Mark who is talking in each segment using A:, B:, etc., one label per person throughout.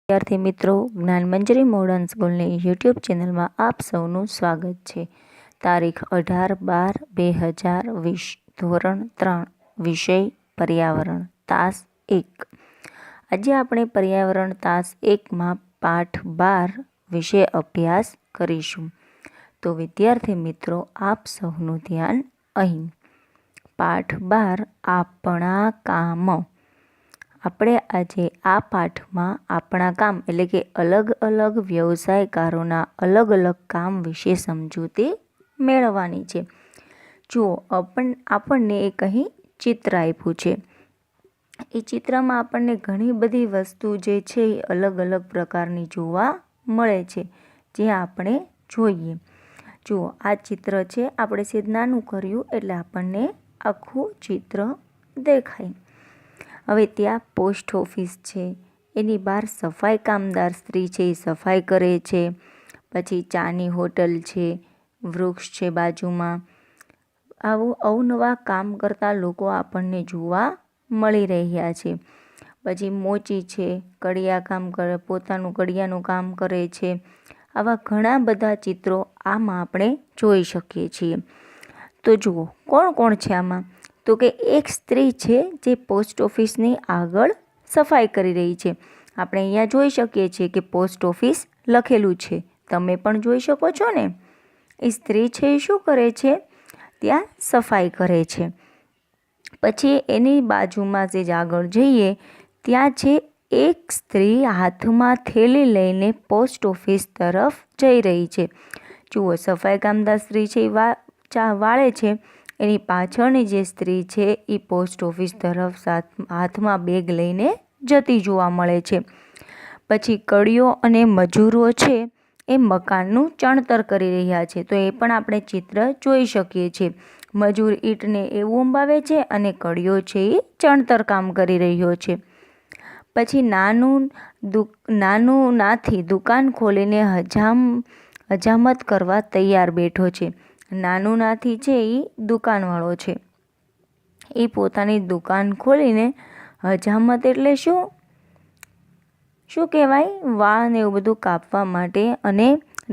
A: વિદ્યાર્થી મિત્રો, જ્ઞાનમંજરી મોડર્ન સ્કૂલની યુટ્યુબ ચેનલમાં આપ સૌનું સ્વાગત છે. તારીખ 18/12/2020, ધોરણ 3, વિષય પર્યાવરણ, તાસ 1. આજે આપણે પર્યાવરણ તાસ 1માં પાઠ 12 વિશે અભ્યાસ કરીશું. તો વિદ્યાર્થી મિત્રો, આપ સૌનું ધ્યાન અહીં. પાઠ 12, આપણા કામ. આપણે આજે આ પાઠમાં આપણા કામ એટલે કે અલગ અલગ વ્યવસાયકારોના અલગ અલગ કામ વિશે સમજૂતી મેળવવાની છે. જુઓ, આપણને એક અહીં ચિત્ર આપ્યું છે. એ ચિત્રમાં આપણને ઘણી બધી વસ્તુ જે છે એ અલગ અલગ પ્રકારની જોવા મળે છે, જે આપણે જોઈએ. જુઓ, આ ચિત્ર છે, આપણે સીધ નાનું કર્યું એટલે આપણને આખું ચિત્ર દેખાય. હવે ત્યાં પોસ્ટ ઓફિસ છે, એની બહાર સફાઈ કામદાર સ્ત્રી છે, એ સફાઈ કરે છે. પછી ચાની હોટલ છે, વૃક્ષ છે બાજુમાં. આવું અવનવા કામ કરતા લોકો આપણને જોવા મળી રહ્યા છે. પછી મોચી છે, કડિયા કામ કરે, પોતાનું કડિયાનું કામ કરે છે. આવા ઘણા બધા ચિત્રો આમાં આપણે જોઈ શકીએ છીએ. તો જુઓ, કોણ કોણ છે આમાં? તો કે એક સ્ત્રી છે જે પોસ્ટ ઓફિસની આગળ સફાઈ કરી રહી છે. આપણે અહીંયા જોઈ શકીએ છીએ કે પોસ્ટ ઓફિસ લખેલું છે. તમે પણ જોઈ શકો છો ને. એ સ્ત્રી છે એ શું કરે છે? ત્યાં સફાઈ કરે છે. પછી એની બાજુમાં જે આગળ જઈએ ત્યાં છે એક સ્ત્રી હાથમાં થેલી લઈને પોસ્ટ ઓફિસ તરફ જઈ રહી છે. જુઓ, સફાઈ કામદાર સ્ત્રી છે એ ચા વાળે છે. એની પાછળની જે સ્ત્રી છે એ પોસ્ટ ઓફિસ તરફ હાથમાં બેગ લઈને જતી જોવા મળે છે. પછી કડીઓ અને મજૂરો છે એ મકાનનું ચણતર કરી રહ્યા છે. તો એ પણ આપણે ચિત્ર જોઈ શકીએ છીએ. મજૂર ઈંટને એવું અંબાવે છે અને કડીઓ છે એ ચણતર કામ કરી રહ્યો છે. પછી નાનું નાથી દુકાન ખોલીને હજામત કરવા તૈયાર બેઠો છે. નાનું નાથી છે એ દુકાનવાળો છે. એ પોતાની દુકાન ખોલીને હજામત એટલે શું કહેવાય? વાળ ને એવું બધું કાપવા માટે અને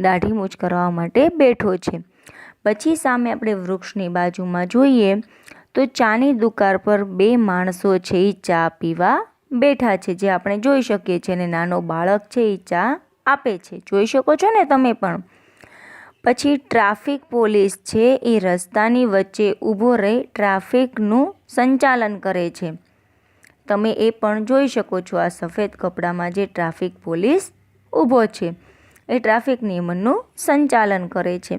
A: દાઢી મૂછ કરવા માટે બેઠો છે. પછી સામે આપણે વૃક્ષની બાજુમાં જોઈએ તો ચાની દુકાન પર બે માણસો છે એ ચા પીવા બેઠા છે, જે આપણે જોઈ શકીએ છીએ. અને નાનો બાળક છે એ ચા આપે છે. જોઈ શકો છો ને તમે પણ. પછી ટ્રાફિક પોલીસ છે એ રસ્તાની વચ્ચે ઊભો રહી ટ્રાફિકનું સંચાલન કરે છે. તમે એ પણ જોઈ શકો છો. આ સફેદ કપડામાં જે ટ્રાફિક પોલીસ ઊભો છે એ ટ્રાફિક નિયમનનું સંચાલન કરે છે.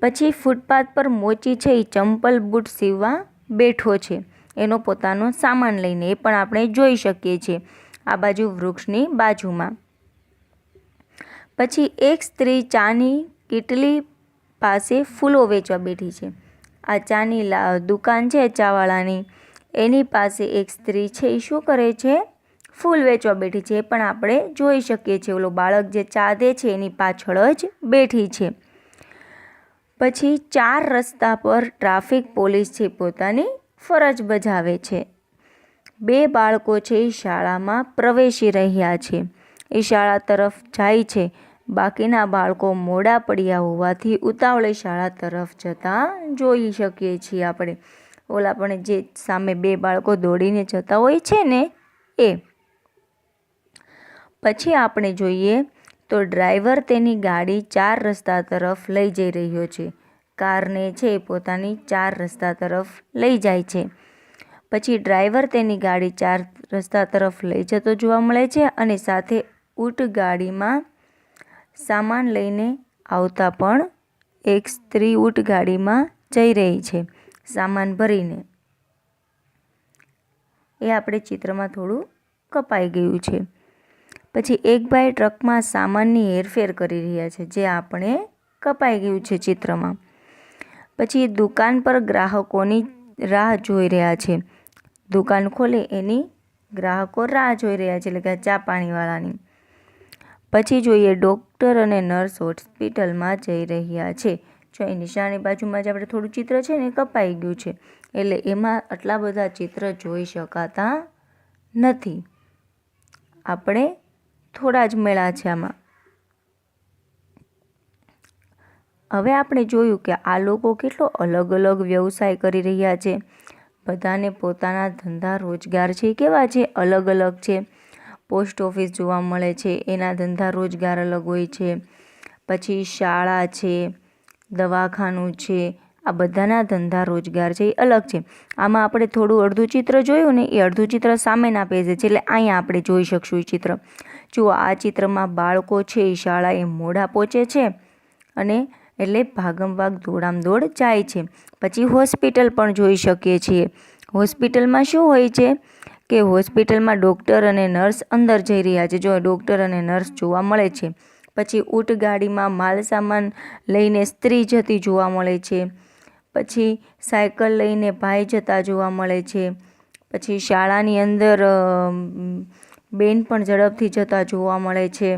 A: પછી ફૂટપાથ પર મોચી છે એ ચંપલ બૂટ સીવવા બેઠો છે, એનો પોતાનો સામાન લઈને. એ પણ આપણે જોઈ શકીએ છીએ આ બાજુ વૃક્ષની બાજુમાં. પછી એક સ્ત્રી ચાની કીટલી પાસે ફૂલો વેચવા બેઠી છે. આ ચાની દુકાન છે ચાવાળાની, એની પાસે એક સ્ત્રી છે એ શું કરે છે? ફૂલ વેચવા બેઠી છે. એ પણ આપણે જોઈ શકીએ છીએ. ઓલો બાળક જે ચા દે છે એની પાછળ જ બેઠી છે. પછી 4 રસ્તા પર ટ્રાફિક પોલીસ છે પોતાની ફરજ બજાવે છે. 2 બાળકો છે એ શાળામાં પ્રવેશી રહ્યા છે. એ શાળા તરફ જાય છે. બાકીના બાળકો મોડા પડ્યા હોવાથી ઉતાવળે શાળા તરફ જતા જોઈ શકીએ છીએ આપણે. ઓલા પણ જે સામે 2 બાળકો દોડીને જતા હોય છે ને એ. પછી આપણે જોઈએ તો ડ્રાઈવર તેની ગાડી 4 રસ્તા તરફ લઈ જઈ રહ્યો છે. કારને છે પોતાની 4 રસ્તા તરફ લઈ જાય છે. પછી ડ્રાઈવર તેની ગાડી 4 રસ્તા તરફ લઈ જતો જોવા મળે છે અને સાથે ઊંટ ગાડીમાં સામાન લઈને આવતા પણ એક સ્ત્રી ઊંટ ગાડીમાં જઈ રહી છે સામાન ભરીને. એ આપણે ચિત્રમાં થોડું કપાઈ ગયું છે. પછી એક ભાઈ ટ્રકમાં સામાનની હેરફેર કરી રહ્યા છે, જે આપણે કપાઈ ગયું છે ચિત્રમાં. પછી દુકાન પર ગ્રાહકોની રાહ જોઈ રહ્યા છે. દુકાન ખોલે એની ગ્રાહકો રાહ જોઈ રહ્યા છે, એટલે કે ચા પાણીવાળાની. પછી જોઈએ ડૉક્ટર અને નર્સ હોસ્પિટલમાં જઈ રહ્યા છે. જો એ નિશાળની બાજુમાં જ આપણે થોડું ચિત્ર છે ને કપાઈ ગયું છે, એટલે એમાં આટલા બધા ચિત્ર જોઈ શકાતા નથી. આપણે થોડા જ મેળા છે આમાં. હવે આપણે જોયું કે આ લોકો કેટલો અલગ અલગ વ્યવસાય કરી રહ્યા છે. બધાને પોતાના ધંધા રોજગાર છે કેવા છે, અલગ અલગ છે. પોસ્ટ ઓફિસ જોવા મળે છે, એના ધંધા રોજગાર અલગ હોય છે. પછી શાળા છે, દવાખાનું છે, આ બધાના ધંધા રોજગાર છે એ અલગ છે. આમાં આપણે થોડું અડધું ચિત્ર જોયું ને, એ અડધું ચિત્ર સામેના પેજે છે, એટલે અહીંયા આપણે જોઈ શકશું એ ચિત્ર. જુઓ, આ ચિત્રમાં બાળકો છે એ શાળાએ મોડા પહોંચે છે અને એટલે ભાગમ ભાગ દોડામ દોડ જાય છે. પછી હોસ્પિટલ પણ જોઈ શકીએ છીએ. હોસ્પિટલમાં શું હોય છે કે હોસ્પિટલમાં ડૉક્ટર અને નર્સ અંદર જઈ રહ્યા છે. જો ડૉક્ટર અને નર્સ જોવા મળે છે. પછી ઊંટ ગાડીમાં માલ સામાન લઈને સ્ત્રી જતી જોવા મળે છે. પછી સાયકલ લઈને ભાઈ જતા જોવા મળે છે. પછી શાળાની અંદર બેન પણ ઝડપથી જતા જોવા મળે છે.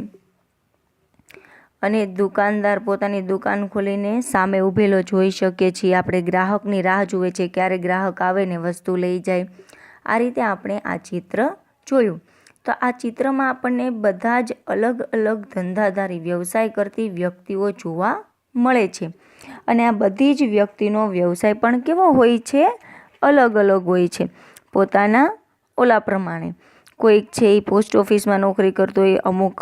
A: અને દુકાનદાર પોતાની દુકાન ખોલીને સામે ઊભેલો જોઈ શકીએ છીએ. આપણે ગ્રાહકની રાહ જુએ છે, ક્યારે ગ્રાહક આવે ને વસ્તુ લઈ જાય. આ રીતે આપણે આ ચિત્ર જોયું. તો આ ચિત્રમાં આપણને બધા જ અલગ અલગ ધંધાદારી વ્યવસાય કરતી વ્યક્તિઓ જોવા મળે છે. અને આ બધી જ વ્યક્તિનો વ્યવસાય પણ કેવો હોય છે, અલગ અલગ હોય છે પોતાના ઓલા પ્રમાણે. કોઈક છે એ પોસ્ટ ઓફિસમાં નોકરી કરતો હોય, અમુક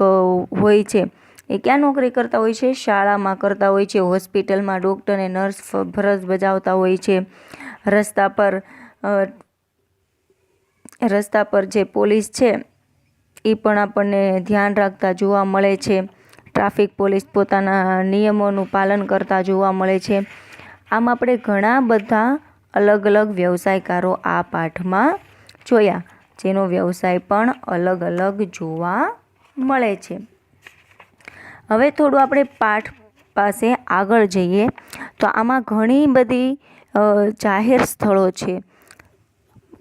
A: હોય છે એ ક્યાં નોકરી કરતા હોય છે, શાળામાં કરતા હોય છે, હોસ્પિટલમાં ડૉક્ટર અને નર્સ ફરજ બજાવતા હોય છે. રસ્તા પર જે પોલીસ છે એ પણ આપણને ધ્યાન રાખતા જોવા મળે છે. ટ્રાફિક પોલીસ પોતાના નિયમોનું પાલન કરતા જોવા મળે છે. આમ આપણે ઘણા બધા અલગ અલગ વ્યવસાયકારો આ પાઠમાં જોયા, જેનો વ્યવસાય પણ અલગ અલગ જોવા મળે છે. હવે થોડું આપણે પાઠ પાસે આગળ જઈએ તો આમાં ઘણી બધી જાહેર સ્થળો છે.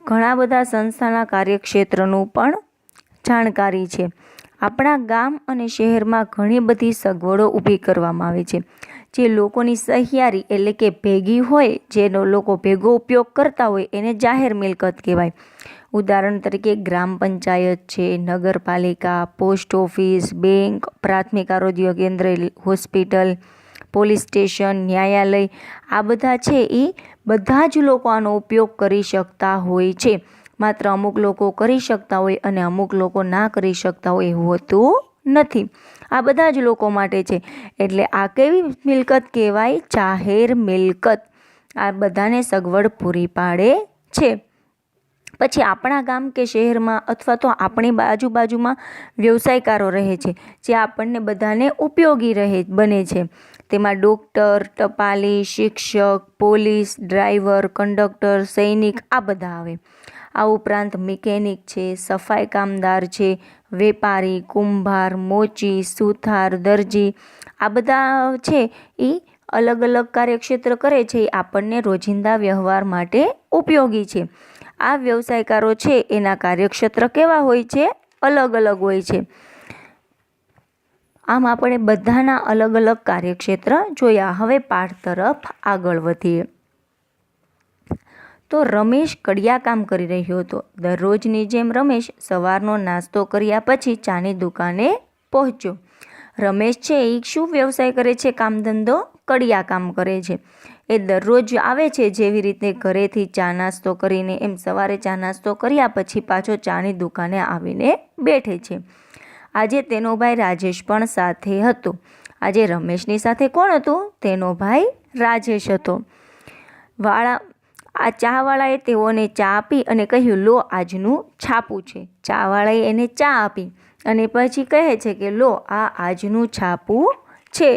A: ઘણા બધા સંસ્થાના કાર્યક્ષેત્રનું પણ જાણકારી છે. આપણા ગામ અને શહેરમાં ઘણી બધી સગવડો ઊભી કરવામાં આવે છે. જે લોકોની સહિયારી એટલે કે ભેગી હોય, જેનો લોકો ભેગો ઉપયોગ કરતા હોય, એને જાહેર મિલકત કહેવાય. ઉદાહરણ તરીકે ગ્રામ પંચાયત છે, નગરપાલિકા, પોસ્ટ ઓફિસ, બેંક, પ્રાથમિક આરોગ્ય કેન્દ્ર, હોસ્પિટલ, પોલીસ સ્ટેશન, ન્યાયાલય, આ બધા છે એ બધા જ લોકો આનો ઉપયોગ કરી શકતા હોય છે. માત્ર અમુક લોકો કરી શકતા હોય અને અમુક લોકો ના કરી શકતા હોય એવું હોતું નથી. આ બધા જ લોકો માટે છે. એટલે આ કેવી મિલકત કહેવાય? જાહેર મિલકત. આ બધાને સગવડ પૂરી પાડે છે. પછી આપણા ગામ કે શહેરમાં અથવા તો આપણી આજુબાજુમાં વ્યવસાયકારો રહે છે, જે આપણને બધાને ઉપયોગી બને છે. તેમાં ડૉક્ટર, ટપાલી, શિક્ષક, પોલીસ, ડ્રાઈવર, કંડક્ટર, સૈનિક આ બધા આવે. આ ઉપરાંત મિકેનિક છે, સફાઈ કામદાર છે, વેપારી, કુંભાર, મોચી, સુથાર, દરજી, આ બધા છે એ અલગ અલગ કાર્યક્ષેત્ર કરે છે. એ આપણને રોજિંદા વ્યવહાર માટે ઉપયોગી છે. આ વ્યવસાયકારો છે એના કાર્યક્ષેત્ર કેવા હોય છે? અલગ અલગ હોય છે. આમ આપણે બધાના અલગ અલગ કાર્યક્ષેત્ર જોયા. હવે પાઠ તરફ આગળ વધીએ. તો રમેશ કડિયા કામ કરી રહ્યો હતો. દરરોજની જેમ રમેશ સવારનો નાસ્તો કર્યા પછી ચાની દુકાને પહોંચ્યો. રમેશ છે એ શું વ્યવસાય કરે છે? કામ ધંધો કડિયા કામ કરે છે. એ દરરોજ આવે છે, જેવી રીતે ઘરેથી ચા નાસ્તો કરીને, એમ સવારે ચા નાસ્તો કર્યા પછી પાછો ચાની દુકાને આવીને બેઠે છે. આજે તેનો ભાઈ રાજેશ પણ સાથે હતો. આજે રમેશની સાથે કોણ હતું? તેનો ભાઈ રાજેશ હતો. આ ચાવાળાએ તેઓને ચા આપી અને કહ્યું, લો આજનું છાપું છે. ચાવાળાએ એને ચા આપી અને પછી કહે છે કે લો આ આજનું છાપું છે.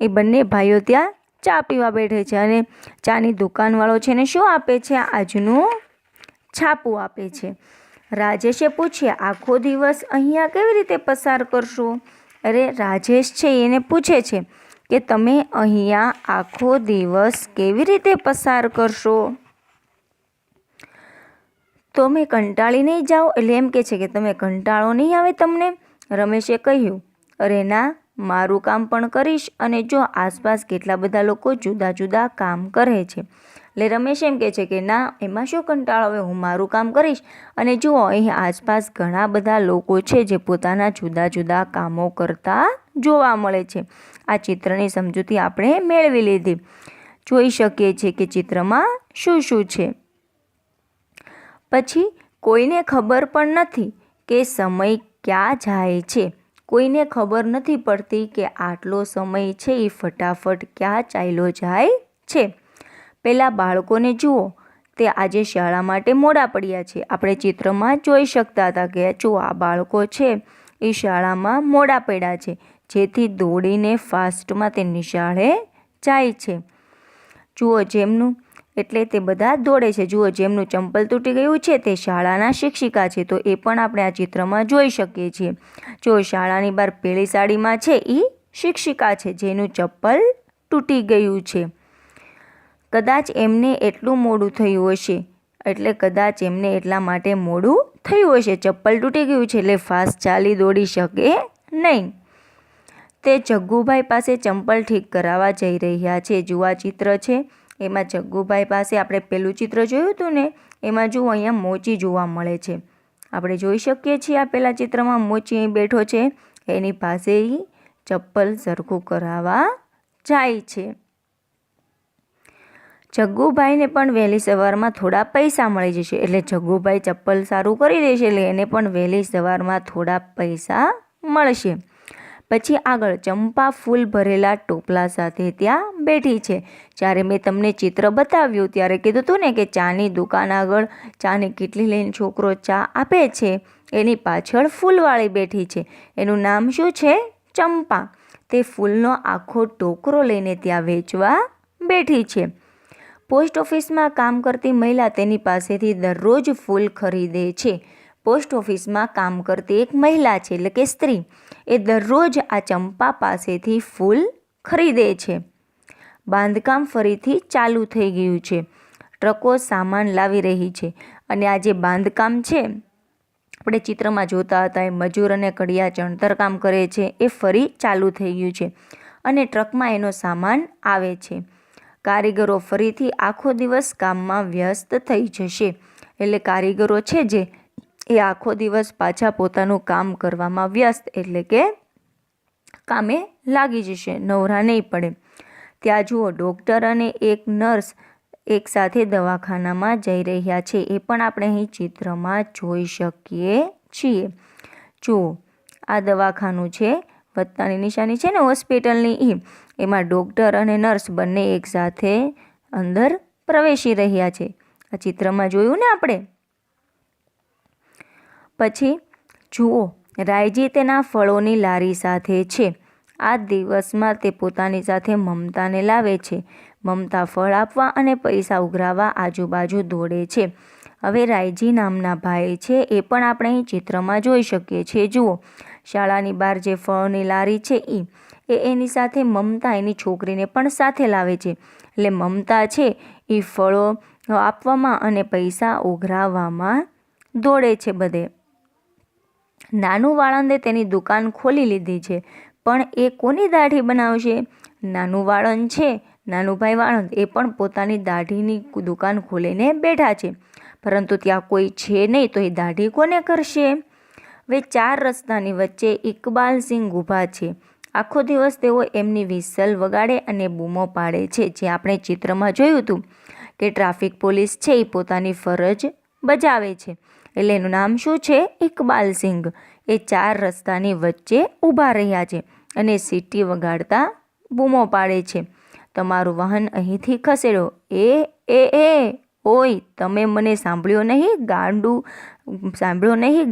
A: એ બંને ભાઈઓ ત્યાં ચા પીવા બેઠે છે અને ચાની દુકાનવાળો છે ને શું આપે છે? આજનું છાપું આપે છે. રાજેશે પૂછ્યા, આખો દિવસ અહીંયા કેવી રીતે પસાર કરશો? અરે રાજેશ છે એને પૂછે છે કે તમે અહીંયા આખો દિવસ કેવી રીતે પસાર કરશો? તો મેં કંટાળી નહીં જાઓ? એટલે એમ કે છે કે તમે કંટાળો નહીં આવે તમને? રમેશે કહ્યું, અરે ના, મારું કામ પણ કરીશ અને જો આસપાસ કેટલા બધા લોકો જુદા જુદા કામ કરે છે. એટલે રમેશ એમ કહે છે કે ના, એમાં શું કંટાળો, હવે હું મારું કામ કરીશ. અને જુઓ, અહીં આસપાસ ઘણા બધા લોકો છે જે પોતાના જુદા જુદા કામો કરતા જોવા મળે છે. આ ચિત્રની સમજૂતી આપણે મેળવી લીધી. જોઈ શકીએ છીએ કે ચિત્રમાં શું શું છે. પછી કોઈને ખબર પણ નથી કે સમય ક્યાં જાય છે. કોઈને ખબર નથી પડતી કે આટલો સમય છે એ ફટાફટ ક્યાં ચાલ્યો જાય છે. પહેલાં બાળકોને જુઓ, તે આજે શાળા માટે મોડા પડ્યા છે. આપણે ચિત્રમાં જોઈ શકતા હતા કે જુઓ, આ બાળકો છે એ શાળામાં મોડા પડ્યા છે, જેથી દોડીને ફાસ્ટમાં તે નિશાળે જાય છે. જુઓ, જેમનું એટલે તે બધા દોડે છે. જુઓ, જેમનું ચંપલ તૂટી ગયું છે તે શાળાના શિક્ષિકા છે, તો એ પણ આપણે આ ચિત્રમાં જોઈ શકીએ છીએ. જો શાળાની બહાર પેલી સાડીમાં છે એ શિક્ષિકા છે જેનું ચપ્પલ તૂટી ગયું છે. કદાચ એમને એટલું મોડું થયું હશે, એટલે કદાચ એમને એટલા માટે મોડું થયું હશે. ચપ્પલ તૂટી ગયું છે એટલે ફાસ્ટ ચાલી દોડી શકે નહીં. તે જગ્ગુભાઈ પાસે ચંપલ ઠીક કરાવવા જઈ રહ્યા છે. જુઓ, ચિત્ર છે એમાં જગ્ગુભાઈ પાસે આપણે પેલું ચિત્ર જોયું હતું ને, એમાં જુઓ અહીંયા મોચી જોવા મળે છે. આપણે જોઈ શકીએ છીએ આ પેલા ચિત્રમાં મોચી અહીં બેઠો છે, એની પાસે ચપ્પલ સરખું કરાવવા જાય છે. જગ્ગુભાઈને પણ વહેલી સવારમાં થોડા પૈસા મળી જશે, એટલે જગ્ગુભાઈ ચપ્પલ સારું કરી દેશે એટલે એને પણ વહેલી સવારમાં થોડા પૈસા મળશે. પછી આગળ ચંપા ફૂલ ભરેલા ટોપલા સાથે ત્યાં બેઠી છે. જ્યારે મેં તમને ચિત્ર બતાવ્યું ત્યારે કીધું હતું ને કે ચાની દુકાન આગળ ચાની કીટલી લઈને છોકરો ચા આપે છે, એની પાછળ ફૂલવાળી બેઠી છે. એનું નામ શું છે? ચંપા. તે ફૂલનો આખો ટોકરો લઈને ત્યાં વેચવા બેઠી છે. પોસ્ટ ઓફિસમાં કામ કરતી મહિલા તેની પાસેથી દરરોજ ફૂલ ખરીદે છે. પોસ્ટ ઓફિસમાં કામ કરતી એક મહિલા છે, એટલે કે સ્ત્રી, એ દરરોજ આ ચંપા પાસેથી ફૂલ ખરીદે છે. બાંધકામ ફરીથી ચાલુ થઈ ગયું છે. ટ્રકો સામાન લાવી રહી છે અને આ જે બાંધકામ છે આપણે ચિત્રમાં જોતા હતા, એ મજૂર અને કડિયા ચણતર કામ કરે છે, એ ફરી ચાલુ થઈ ગયું છે અને ટ્રકમાં એનો સામાન આવે છે. કારીગરો ફરીથી આખો દિવસ કામમાં વ્યસ્ત થઈ જશે. એટલે કારીગરો છે જે એ આખો દિવસ પાછા પોતાનું કામ કરવામાં વ્યસ્ત, એટલે કે કામે લાગી જશે, નવરા નહીં પડે. ત્યાં જુઓ, ડૉક્ટર અને એક નર્સ એક સાથે દવાખાનામાં જઈ રહ્યા છે. એ પણ આપણે અહીં ચિત્રમાં જોઈ શકીએ છીએ. જુઓ, આ દવાખાનું છે, વત્તાની નિશાની છે ને હોસ્પિટલની, એમાં ડૉક્ટર અને નર્સ બંને એકસાથે અંદર પ્રવેશી રહ્યા છે. આ ચિત્રમાં જોયું ને આપણે. પછી જુઓ, રાયજી તેના ફળોની લારી સાથે છે. આ દિવસમાં તે પોતાની સાથે મમતાને લાવે છે. મમતા ફળ આપવા અને પૈસા ઉઘરાવવા આજુબાજુ દોડે છે. હવે રાયજી નામના ભાઈ છે એ પણ આપણે અહીં ચિત્રમાં જોઈ શકીએ છીએ. જુઓ, શાળાની બહાર જે ફળોની લારી છે એ એની સાથે મમતા એની છોકરીને પણ સાથે લાવે છે. એટલે મમતા છે એ ફળો આપવામાં અને પૈસા ઉઘરાવવામાં દોડે છે બધે. નાનું વાળંદે તેની દુકાન ખોલી લીધી છે, પણ એ કોની દાઢી બનાવશે? નાનું વાળંદ છે, નાનુભાઈ વાળંદ, એ પણ પોતાની દાઢીની દુકાન ખોલીને બેઠા છે, પરંતુ ત્યાં કોઈ છે નહીં, તો એ દાઢી કોને કરશે? હવે 4 રસ્તાની વચ્ચે ઇકબાલસિંહ ઊભા છે. આખો દિવસ તેઓ એમની વિસલ વગાડે અને બૂમો પાડે છે. જે આપણે ચિત્રમાં જોયું હતું કે ટ્રાફિક પોલીસ છે એ પોતાની ફરજ બજાવે છે, એટલે એનું નામ શું છે? ઇકબાલસિંહ. એ 4 રસ્તાની વચ્ચે ઊભા રહ્યા છે અને સીટી વગાડતા બૂમો પાડે છે, તમારું વાહન અહીંથી ખસેડો. એ ઓય, તમે મને સાંભળ્યો નહીં?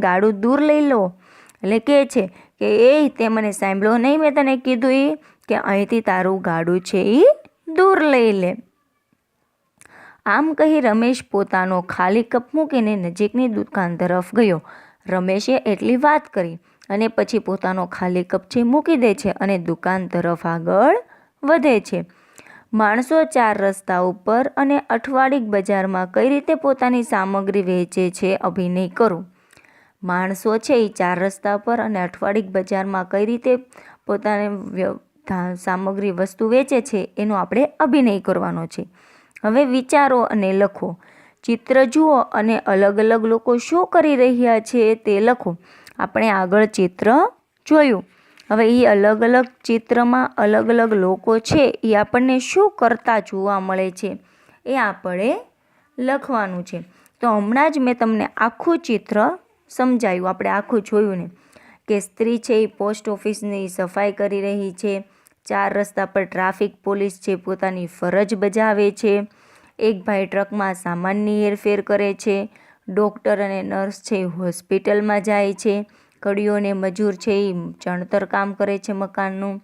A: ગાડું દૂર લઈ લો. એટલે કહે છે કે એ તે મને સાંભળ્યો નહીં? મેં તને કીધું કે અહીંથી તારું ગાડું છે એ દૂર લઈ લે. આમ કહી રમેશ પોતાનો ખાલી કપ મૂકીને નજીકની દુકાન તરફ ગયો. રમેશે એટલી વાત કરી અને પછી પોતાનો ખાલી કપ છે મૂકી દે છે અને દુકાન તરફ આગળ વધે છે. માણસો 4 રસ્તા ઉપર અને અઠવાડિક બજારમાં કઈ રીતે પોતાની સામગ્રી વેચે છે અભિનય કરો. માણસો છે એ 4 રસ્તા પર અને અઠવાડિક બજારમાં કઈ રીતે પોતાની સામગ્રી વસ્તુ વેચે છે એનો આપણે અભિનય કરવાનો છે. હવે વિચારો અને લખો. ચિત્ર જુઓ અને અલગ અલગ લોકો શું કરી રહ્યા છે તે લખો. આપણે આગળ ચિત્ર જોયું. હવે એ અલગ અલગ ચિત્રમાં અલગ અલગ લોકો છે એ આપણને શું કરતા જોવા મળે છે એ આપણે લખવાનું છે. તો હમણાં જ મેં તમને આખું ચિત્ર સમજાયું, આપણે આખું જોયું ને, કે સ્ત્રી છે એ પોસ્ટ ઓફિસની સફાઈ કરી રહી છે. 4 રસ્તા પર ટ્રાફિક પોલીસ છે પોતાની ફરજ બજાવે છે. એક ભાઈ ટ્રકમાં સામાનની હેરફેર કરે છે. ડૉક્ટર અને નર્સ છે હોસ્પિટલમાં જાય છે. કડીઓને મજૂર છે એ ચણતર કામ કરે છે મકાનનું.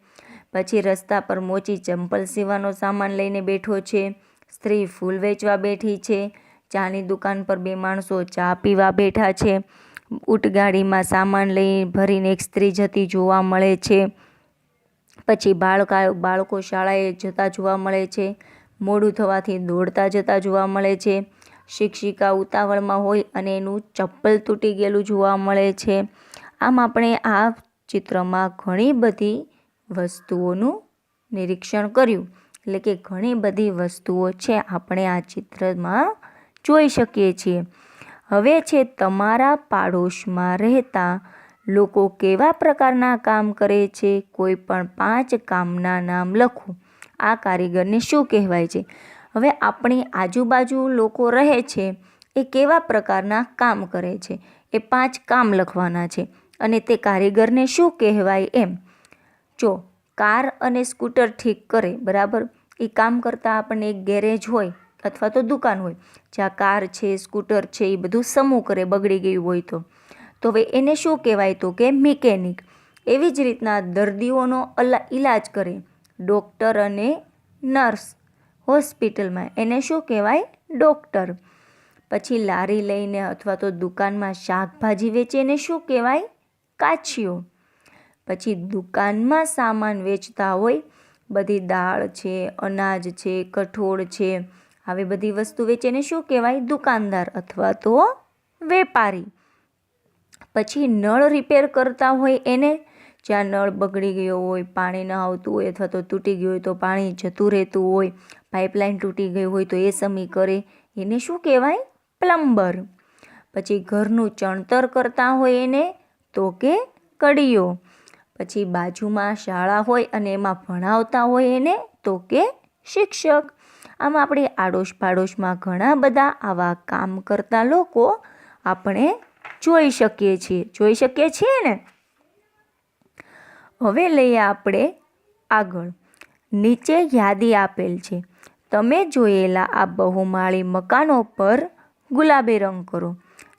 A: પછી રસ્તા પર મોચી ચંપલ સીવવાનો સામાન લઈને બેઠો છે. સ્ત્રી ફૂલ વેચવા બેઠી છે. ચાની દુકાન પર 2 માણસો ચા પીવા બેઠા છે. ઊંટગાડીમાં સામાન લઈ ભરીને એક સ્ત્રી જતી જોવા મળે છે. પછી બાળકો શાળાએ જતા જોવા મળે છે. મોડું થવાથી દોડતા જતા જોવા મળે છે. શિક્ષિકા ઉતાવળમાં હોય અને એનું ચપ્પલ તૂટી ગયેલું જોવા મળે છે. આમ આપણે આ ચિત્રમાં ઘણી બધી વસ્તુઓનું નિરીક્ષણ કર્યું, એટલે કે ઘણી બધી વસ્તુઓ છે આપણે આ ચિત્રમાં જોઈ શકીએ છીએ. હવે છે તમારા પાડોશમાં રહેતા લોકો કેવા પ્રકારના કામ કરે છે. કોઈ પણ 5 કામના નામ લખો. આ કારીગરને શું કહેવાય છે? હવે આપણી આજુબાજુ લોકો રહે છે એ કેવા પ્રકારના કામ કરે છે એ 5 કામ લખવાના છે અને તે કારીગરને શું કહેવાય એમ. જો કાર અને સ્કૂટર ઠીક કરે, બરાબર, એ કામ કરતાં આપણને એક ગેરેજ હોય અથવા તો દુકાન હોય જ્યાં કાર છે સ્કૂટર છે એ બધું સમૂહ કરે બગડી ગયું હોય તો હવે એને શું કહેવાય? તો કે મિકેનિક. એવી જ રીતના દર્દીઓનો ઈલાજ કરે ડૉક્ટર અને નર્સ હોસ્પિટલમાં, એને શું કહેવાય? ડૉક્ટર. પછી લારી લઈને અથવા તો દુકાનમાં શાકભાજી વેચે એને શું કહેવાય? કાચીઓ. પછી દુકાનમાં સામાન વેચતા હોય, બધી દાળ છે, અનાજ છે, કઠોળ છે, આવી બધી વસ્તુ વેચે એને શું કહેવાય? દુકાનદાર અથવા તો વેપારી. પછી નળ રિપેર કરતા હોય એને, જ્યાં નળ બગડી ગયો હોય, પાણી ન આવતું હોય અથવા તો તૂટી ગયું હોય તો પાણી જતું રહેતું હોય, પાઇપલાઇન તૂટી ગઈ હોય તો એ સમી કરે, એને શું કહેવાય? પ્લમ્બર. પછી ઘરનું ચણતર કરતા હોય એને તો કે કડીઓ. પછી બાજુમાં શાળા હોય અને એમાં ભણાવતા હોય એને તો કે શિક્ષક. આમ આપણે આડોશ પાડોશમાં ઘણા બધા આવા કામ કરતા લોકો આપણે જોઈ શકીએ છીએ ને. હવે લઈએ આપણે આગળ. નીચે યાદી આપેલ છે. તમે જોયેલા આ બહુમાળી મકાનો પર ગુલાબી રંગ કરો.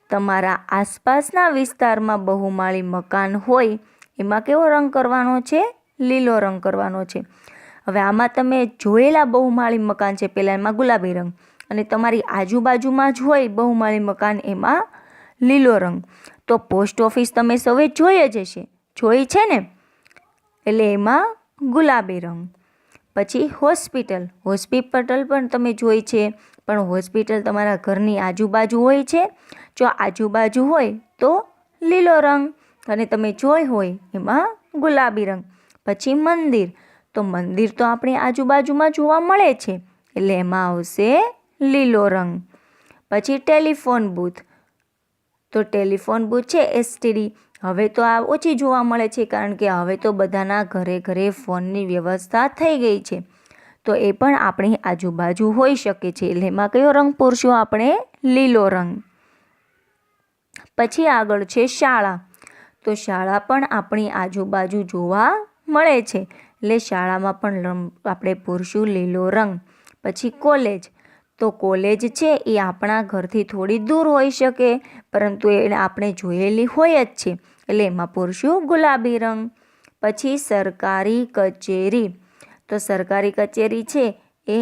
A: તમારા આસપાસના વિસ્તારમાં બહુમાળી મકાન હોય એમાં કેવો રંગ કરવાનો છે? લીલો રંગ કરવાનો છે. હવે આમાં તમે જોયેલા બહુમાળી મકાન છે પહેલાં એમાં ગુલાબી રંગ, અને તમારી આજુબાજુમાં જ હોય બહુમાળી મકાન એમાં લીલો રંગ. તો પોસ્ટ ઓફિસ તમે સૌએ જોઈ જ હશે, જોઈ છે ને, એટલે એમાં ગુલાબી રંગ. પછી હોસ્પિટલ પણ તમે જોઈ છે, પણ હોસ્પિટલ તમારા ઘરની આજુબાજુ હોય છે. જો આજુબાજુ હોય તો લીલો રંગ અને તમે જોઈ હોય એમાં ગુલાબી રંગ. પછી મંદિર, તો મંદિર તો આપણી આજુબાજુમાં જોવા મળે છે એટલે એમાં આવશે લીલો રંગ. પછી ટેલિફોન બૂથ, તો ટેલિફોન બૂથ છે એસટીડી, હવે તો આ ઓછી જોવા મળે છે કારણ કે હવે તો બધાના ઘરે ઘરે ફોનની વ્યવસ્થા થઈ ગઈ છે, તો એ પણ આપણી આજુબાજુ હોઈ શકે છે એટલે એમાં કયો રંગ પૂરશું આપણે? લીલો રંગ. પછી આગળ છે શાળા, તો શાળા પણ આપણી આજુબાજુ જોવા મળે છે એટલે શાળામાં પણ આપણે પૂરશું લીલો રંગ. પછી કોલેજ, તો કોલેજ છે એ આપણા ઘરથી થોડી દૂર હોઈ શકે પરંતુ એને આપણે જોયેલી હોય જ છે એટલે એમાં પૂરશું ગુલાબી રંગ. પછી સરકારી કચેરી, તો સરકારી કચેરી છે એ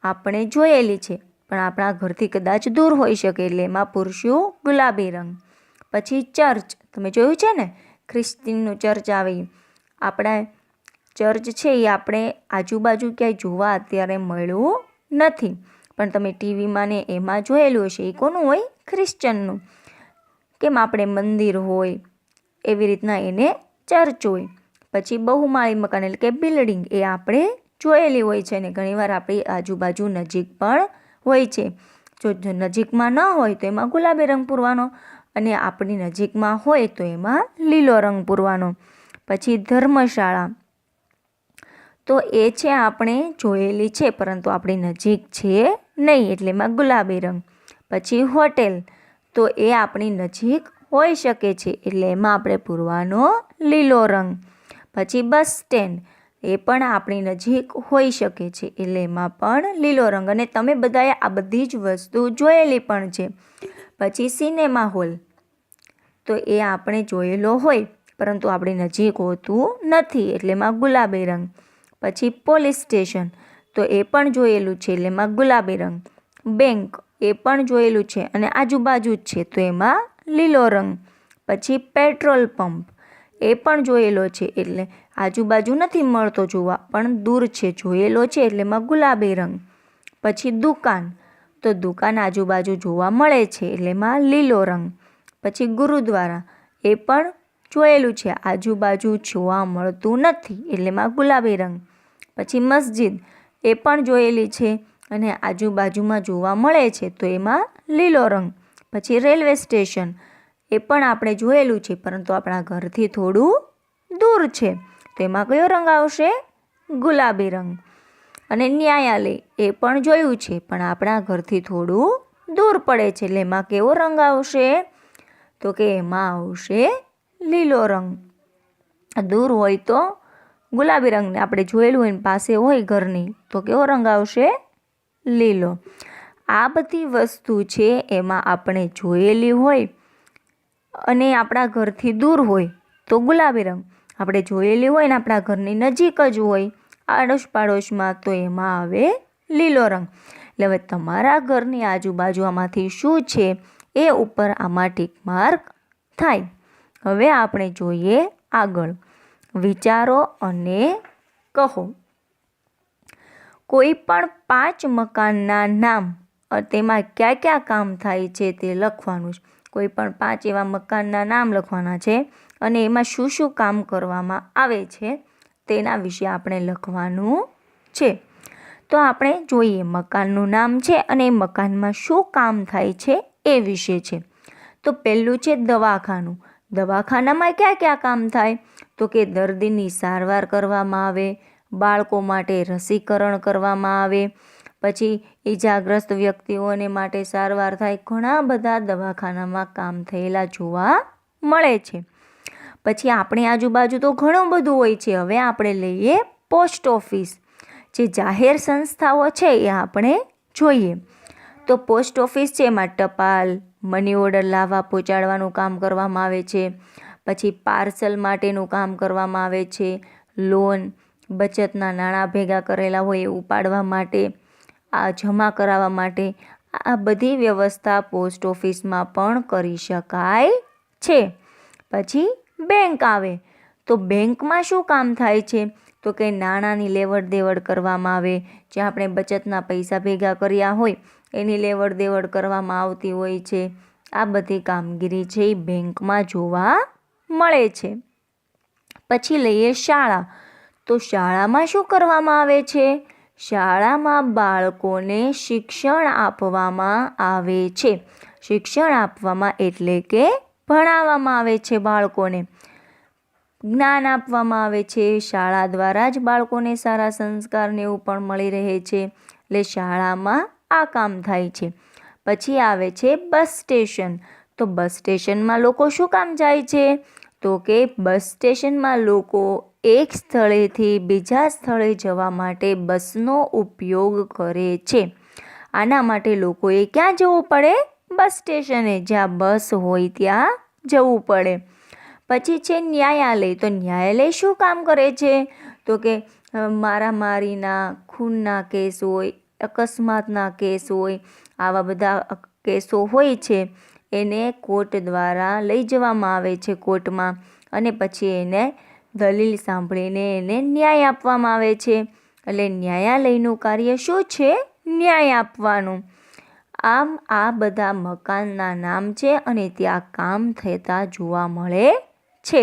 A: આપણે જોયેલી છે પણ આપણા ઘરથી કદાચ દૂર હોઈ શકે એટલે એમાં પૂરશું ગુલાબી રંગ. પછી ચર્ચ, તમે જોયું છે ને ખ્રિસ્તીનું ચર્ચ આવે, આપણા ચર્ચ છે એ આપણે આજુબાજુ ક્યાંય જોવા અત્યારે મળ્યું નથી, પણ તમે ટીવીમાં ને એમાં જોયેલું હશે. એ કોનું હોય? ખ્રિશ્ચનનું. કેમ આપણે મંદિર હોય એવી રીતના એને ચર્ચ હોય. પછી બહુમાળી મકાન એટલે કે બિલ્ડિંગ, એ આપણે જોયેલી હોય છે ને ઘણીવાર આપણી આજુબાજુ નજીક પણ હોય છે. જો નજીકમાં ન હોય તો એમાં ગુલાબી રંગ પૂરવાનો, અને આપણી નજીકમાં હોય તો એમાં લીલો રંગ પૂરવાનો. પછી ધર્મશાળા, તો એ છે આપણે જોયેલી છે પરંતુ આપણી નજીક છે નહીં, એટલે એમાં ગુલાબી રંગ. પછી હોટેલ, તો એ આપણી નજીક હોઈ શકે છે એટલે એમાં આપણે પૂરવાનો લીલો રંગ. પછી બસ સ્ટેન્ડ, એ પણ આપણી નજીક હોઈ શકે છે એટલે એમાં પણ લીલો રંગ. અને તમે બધાએ આ બધી જ વસ્તુ જોયેલી પણ છે. પછી સિનેમા હોલ, તો એ આપણે જોયેલો હોય પરંતુ આપણી નજીક હોતું નથી એટલે એમાં ગુલાબી રંગ. પછી પોલીસ સ્ટેશન, તો એ પણ જોયેલું છે એટલે એમાં ગુલાબી રંગ. બેંક, એ પણ જોયેલું છે અને આજુબાજુ જ છે તો એમાં લીલો રંગ. પછી પેટ્રોલ પંપ, એ પણ જોયેલો છે એટલે આજુબાજુ નથી મળતો જોવા પણ દૂર છે, જોયેલો છે એટલે એમાં ગુલાબી રંગ. પછી દુકાન, તો દુકાન આજુબાજુ જોવા મળે છે એટલે એમાં લીલો રંગ. પછી ગુરુદ્વારા, એ પણ જોયેલું છે, આજુબાજુ જોવા મળતું નથી એટલે એમાં ગુલાબી રંગ. પછી મસ્જિદ, એ પણ જોયેલી છે અને આજુબાજુમાં જોવા મળે છે તો એમાં લીલો રંગ. પછી રેલવે સ્ટેશન, એ પણ આપણે જોયેલું છે પરંતુ આપણા ઘરથી થોડું દૂર છે તો એમાં કયો રંગ આવશે? ગુલાબી રંગ. અને ન્યાયાલય, એ પણ જોયું છે પણ આપણા ઘરથી થોડું દૂર પડે છે એટલે એમાં કેવો રંગ આવશે? તો કે એમાં આવશે લીલો રંગ. દૂર હોય તો ગુલાબી રંગને આપણે જોયેલું હોય પાસે હોય ઘરની તો કેવો રંગ આવશે? લીલો. આ બધી વસ્તુ છે એમાં આપણે જોયેલી હોય અને આપણા ઘરથી દૂર હોય તો ગુલાબી રંગ, આપણે જોયેલી હોય ને આપણા ઘરની નજીક જ હોય આડોશ પાડોશમાં તો એમાં આવે લીલો રંગ. એટલે હવે તમારા ઘરની આજુબાજુ આમાંથી શું છે એ ઉપર આમાં ટીક માર્ક થાય. હવે આપણે જોઈએ આગળ, વિચારો અને કહો. કોઈ પણ 5 મકાનના નામ, તેમાં ક્યાં ક્યાં કામ થાય છે તે લખવાનું છે. કોઈ પણ 5 એવા મકાનના નામ લખવાના છે અને એમાં શું શું કામ કરવામાં આવે છે તેના વિશે આપણે લખવાનું છે. તો આપણે જોઈએ મકાનનું નામ છે અને એ મકાનમાં શું કામ થાય છે એ વિશે છે. તો પહેલું છે દવાખાનું. દવાખાનામાં ક્યાં ક્યાં કામ થાય? તો કે દર્દીની સારવાર કરવામાં આવે, બાળકો માટે રસીકરણ કરવામાં આવે, પછી ઈજાગ્રસ્ત વ્યક્તિઓને માટે સારવાર થાય. ઘણા બધા દવાખાનામાં કામ થયેલા જોવા મળે છે. પછી આપણી આજુબાજુ તો ઘણું બધું હોય છે. હવે આપણે લઈએ પોસ્ટ ઓફિસ. જે જાહેર સંસ્થાઓ છે એ આપણે જોઈએ. તો પોસ્ટ ઓફિસ છે એમાં ટપાલ, મની ઓર્ડર લાવવા પહોંચાડવાનું કામ કરવામાં આવે છે. પછી પાર્સલ માટેનું કામ કરવામાં આવે છે. લોન, બચતના નાણાં ભેગા કરેલા હોય એ ઉપાડવા માટે, આ જમા કરાવવા માટે, આ બધી વ્યવસ્થા પોસ્ટ ઓફિસમાં પણ કરી શકાય છે. પછી બેંક આવે. તો બેંકમાં શું કામ થાય છે? તો કે નાણાંની લેવડ દેવડ કરવામાં આવે. જ્યાં આપણે બચતના પૈસા ભેગા કર્યા હોય એની લેવડ દેવડ કરવામાં આવતી હોય છે. આ બધી કામગીરી છે એ બેંકમાં જોવા મળે છે. પછી લઈએ શાળા. તો શાળામાં શું કરવામાં આવે છે? શાળામાં બાળકોને શિક્ષણ આપવામાં આવે છે. શિક્ષણ આપવામાં એટલે કે ભણાવવામાં આવે છે બાળકોને, જ્ઞાન આપવામાં આવે છે. શાળા દ્વારા જ બાળકોને સારા સંસ્કારને એવું પણ મળી રહે છે. એટલે શાળામાં આ કામ થાય છે. પછી આવે છે બસ સ્ટેશન. તો બસ સ્ટેશનમાં લોકો શું કામ જાય છે? તો કે બસ સ્ટેશનમાં લોકો એક સ્થળેથી બીજા સ્થળે જવા માટે બસનો ઉપયોગ કરે છે. આના માટે લોકોએ ક્યાં જવું પડે? બસ સ્ટેશને. જ્યાં બસ હોય ત્યાં જવું પડે. પછી છે ન્યાયાલય. તો ન્યાયાલય શું કામ કરે છે? તો કે મારામારીના, ખૂનના કેસ હોય, અકસ્માતના કેસ હોય, આવા બધા કેસો હોય છે એને કોર્ટ દ્વારા લઈ જવામાં આવે છે કોર્ટમાં, અને પછી એને દલીલ સાંભળીને એને ન્યાય આપવામાં આવે છે. એટલે ન્યાયાલયનું કાર્ય શું છે? ન્યાય આપવાનું. આમ આ બધા મકાનના નામ છે અને ત્યાં કામ થતા જોવા મળે છે.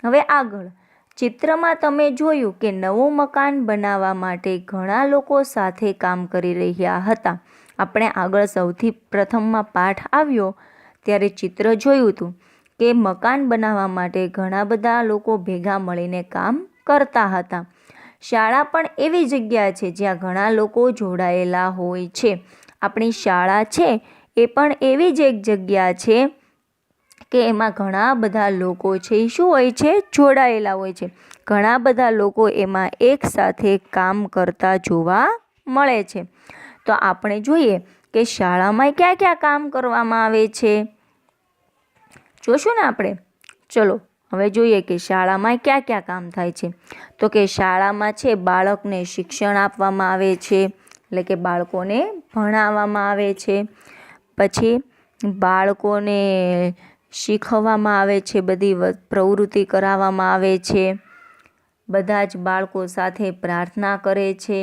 A: હવે આગળ ચિત્રમાં તમે જોયું કે નવું મકાન બનાવવા માટે ઘણા લોકો સાથે કામ કરી રહ્યા હતા. આપણે આગળ સૌથી પ્રથમમાં પાઠ આવ્યો ત્યારે ચિત્ર જોયું હતું કે મકાન બનાવવા માટે ઘણા બધા લોકો ભેગા મળીને કામ કરતા હતા. શાળા પણ એવી જગ્યા છે જ્યાં ઘણા લોકો જોડાયેલા હોય છે. આપણી શાળા છે એ પણ એવી જ એક જગ્યા છે કે એમાં ઘણા બધા લોકો છે એ શું હોય છે? જોડાયેલા હોય છે. ઘણા બધા લોકો એમાં એક સાથે કામ કરતા જોવા મળે છે. તો આપણે જોઈએ કે શાળામાં ક્યાં ક્યાં કામ કરવામાં આવે છે, જોશું ને આપણે. ચલો હવે જોઈએ કે શાળામાં ક્યાં ક્યાં કામ થાય છે. તો કે શાળામાં છે બાળકને શિક્ષણ આપવામાં આવે છે, એટલે કે બાળકોને ભણાવવામાં આવે છે. પછી બાળકોને શીખવવામાં આવે છે, બધી પ્રવૃત્તિ કરાવવામાં આવે છે. બધા જ બાળકો સાથે પ્રાર્થના કરે છે.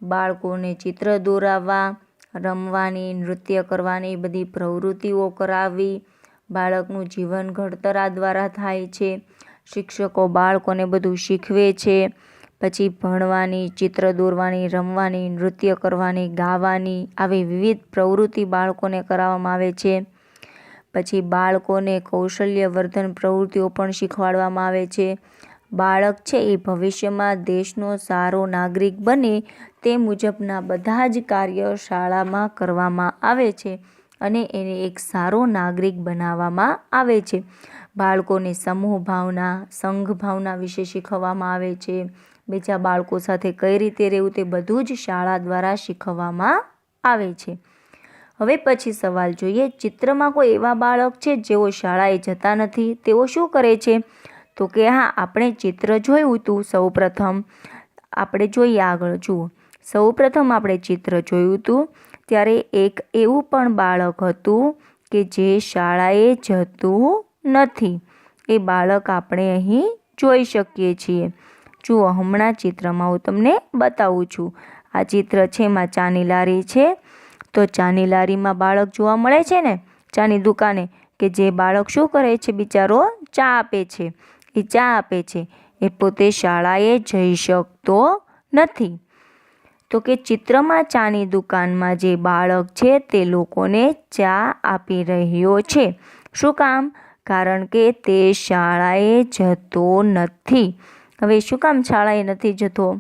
A: બાળકોને ચિત્ર દોરાવવા, રમવાની, નૃત્ય કરવાની બધી પ્રવૃત્તિઓ કરાવવી. બાળકનું જીવન ઘડતર આ દ્વારા થાય છે. શિક્ષકો બાળકોને બધું શીખવે છે. પછી ભણવાની, ચિત્ર દોરવાની, રમવાની, નૃત્ય કરવાની, ગાવાની આવી વિવિધ પ્રવૃત્તિ બાળકોને કરાવવામાં આવે છે. પછી બાળકોને કૌશલ્યવર્ધન પ્રવૃત્તિઓ પણ શીખવાડવામાં આવે છે. બાળક છે એ ભવિષ્યમાં દેશનો સારો નાગરિક બને તે મુજબના બધા જ કાર્ય શાળામાં કરવામાં આવે છે અને એને એક સારો નાગરિક બનાવવામાં આવે છે. બાળકોને સમૂહ ભાવના, સંઘ ભાવના વિશે શીખવવામાં આવે છે. બીજા બાળકો સાથે કઈ રીતે રહેવું તે બધું જ શાળા દ્વારા શીખવવામાં આવે છે. હવે પછી સવાલ જોઈએ, ચિત્રમાં કોઈ એવા બાળક છે જેઓ શાળાએ જતા નથી, તેઓ શું કરે છે? તો કે હા, આપણે ચિત્ર જોયું હતું. સૌપ્રથમ આપણે જોઈએ, આગળ જુઓ. સૌપ્રથમ આપણે ચિત્ર જોયું હતું ત્યારે એક એવું પણ બાળક હતું કે જે શાળાએ જતું નથી. એ બાળક આપણે અહીં જોઈ શકીએ છીએ. જુઓ, હમણાં ચિત્રમાં હું તમને બતાવું છું. આ ચિત્ર છે એમાં ચાની લારી છે. તો ચાની લારીમાં બાળક જોવા મળે છે ને, ચાની દુકાને, કે જે બાળક શું કરે છે? બિચારો ચા આપે છે. એ ચા આપે છે. એ પોતે શાળાએ જઈ શકતો નથી. તો કે ચિત્રમાં ચાની દુકાનમાં જે બાળક છે તે લોકોને ચા આપી રહ્યો છે. શું કામ? કારણ કે તે શાળાએ જતો નથી. હવે શું કામ શાળાએ નથી જતો?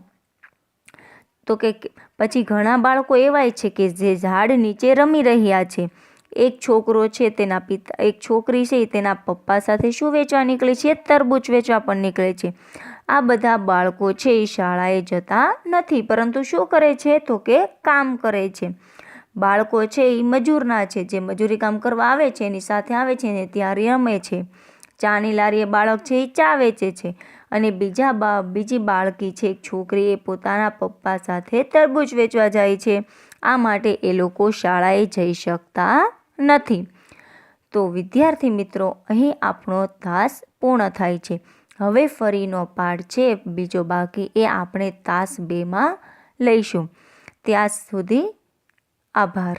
A: તો કે પછી ઘણા બાળકો એવાય છે કે જે ઝાડ નીચે રમી રહ્યા છે. એક છોકરો છે તેના પિતા, એક છોકરી છે તેના પપ્પા સાથે શું વેચવા નીકળે છે? તરબૂચ વેચવા પણ નીકળે છે. આ બધા બાળકો છે એ શાળાએ જતા નથી, પરંતુ શું કરે છે? તો કે કામ કરે છે. બાળકો છે એ મજૂરના છે, જે મજૂરી કામ કરવા આવે છે એની સાથે આવે છે ને ત્યાં રમે છે. ચાની લારીએ બાળક છે એ ચા વેચે છે અને બીજી બાળકી છે, એક છોકરી, એ પોતાના પપ્પા સાથે તરબૂચ વેચવા જાય છે. આ માટે એ લોકો શાળાએ જઈ શકતા નથી. તો વિદ્યાર્થી મિત્રો, અહીં આપણો તાસ પૂર્ણ થાય છે. હવે ફરીનો પાઠ છે બીજો બાકી, એ આપણે તાસ 2માં લઈશું. ત્યાં સુધી આભાર.